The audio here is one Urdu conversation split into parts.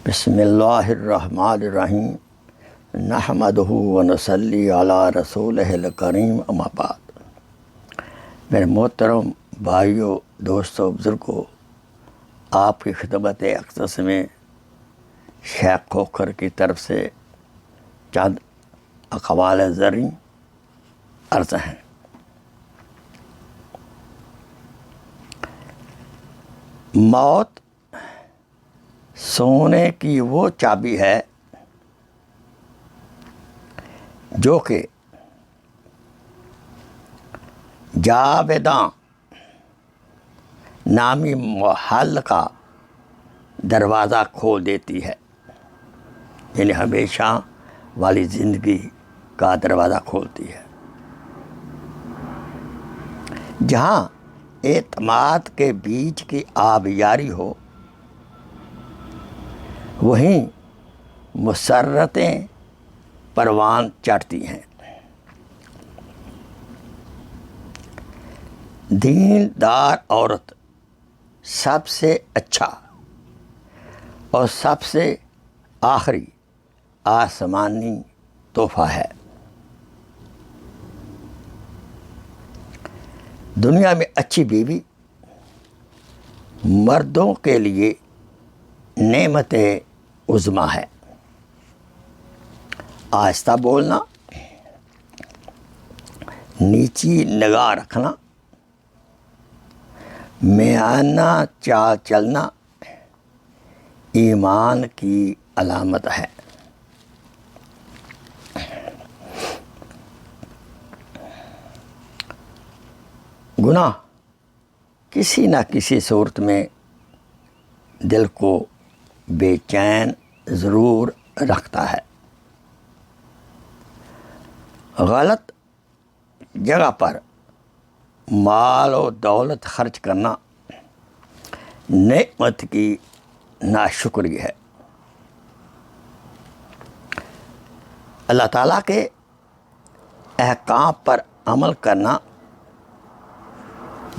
بسم اللہ الرحمن الرحیم نحمدہ ونصلی علی رسولہ الکریم اما بعد۔ میرے محترم بھائیوں، دوستوں، بزرگوں، آپ کی خدمت اقدس میں شیخ کھوکھر کی طرف سے چند اقوال زرعی عرض ہیں۔ موت سونے کی وہ چابی ہے جو کہ جاویداں نامی محل کا دروازہ کھول دیتی ہے، یعنی ہمیشہ والی زندگی کا دروازہ کھولتی ہے۔ جہاں اعتماد کے بیج کی آبیاری ہو، وہیں مسرتیں پروان چڑھتی ہیں۔ دیندار عورت سب سے اچھا اور سب سے آخری آسمانی تحفہ ہے۔ دنیا میں اچھی بیوی مردوں کے لیے نعمت عظمیٰ ہے۔ آہستہ بولنا، نیچی نگاہ رکھنا، میانہ چال چلنا ایمان کی علامت ہے۔ گناہ کسی نہ کسی صورت میں دل کو بے چین ضرور رکھتا ہے۔ غلط جگہ پر مال و دولت خرچ کرنا نعمت کی ناشکری ہے۔ اللہ تعالیٰ کے احکام پر عمل کرنا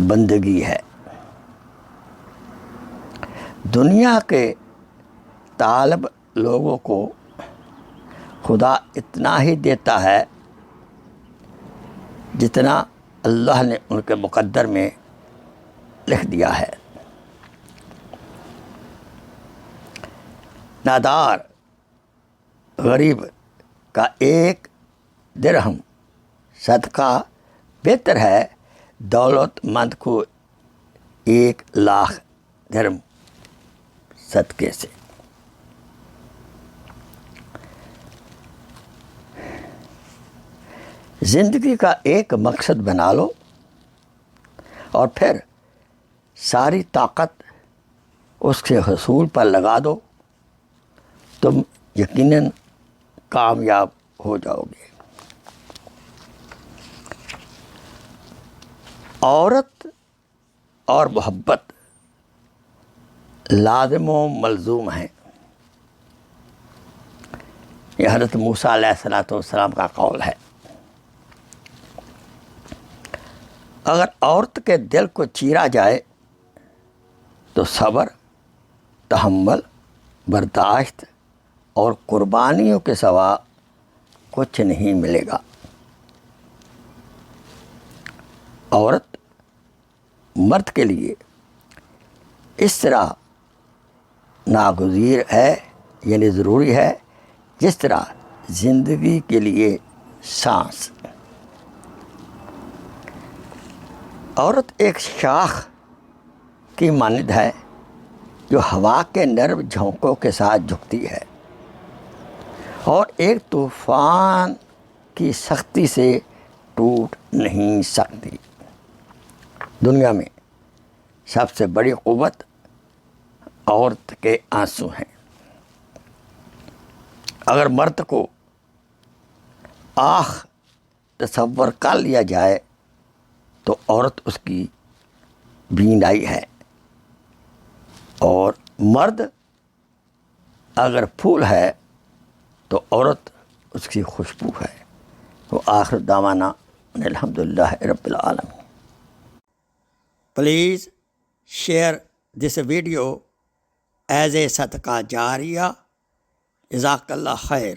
بندگی ہے۔ دنیا کے طالب لوگوں کو خدا اتنا ہی دیتا ہے جتنا اللہ نے ان کے مقدر میں لکھ دیا ہے۔ نادار غریب کا 1 درہم صدقہ بہتر ہے دولت مند کو 1,00,000 درہم صدقے سے۔ زندگی کا ایک مقصد بنا لو اور پھر ساری طاقت اس کے حصول پر لگا دو، تم یقیناً کامیاب ہو جاؤ گے۔ عورت اور محبت لازم و ملزوم ہیں۔ یہ حضرت موسیٰ علیہ السلام کا قول ہے۔ اگر عورت کے دل کو چیرا جائے تو صبر، تحمل، برداشت اور قربانیوں کے سوا کچھ نہیں ملے گا۔ عورت مرد کے لیے اس طرح ناگزیر ہے، یعنی ضروری ہے، جس طرح زندگی کے لیے سانس۔ عورت ایک شاخ کی مانند ہے جو ہوا کے نرم جھونکوں کے ساتھ جھکتی ہے اور ایک طوفان کی سختی سے ٹوٹ نہیں سکتی۔ دنیا میں سب سے بڑی قوت عورت کے آنسو ہیں۔ اگر مرد کو آہ تصور کر لیا جائے تو عورت اس کی بینائی ہے، اور مرد اگر پھول ہے تو عورت اس کی خوشبو ہے۔ وآخر دعوانا الحمدللہ رب العالمین۔ Please share this video as a صدقہ جاریہ، جزاک اللہ خیر۔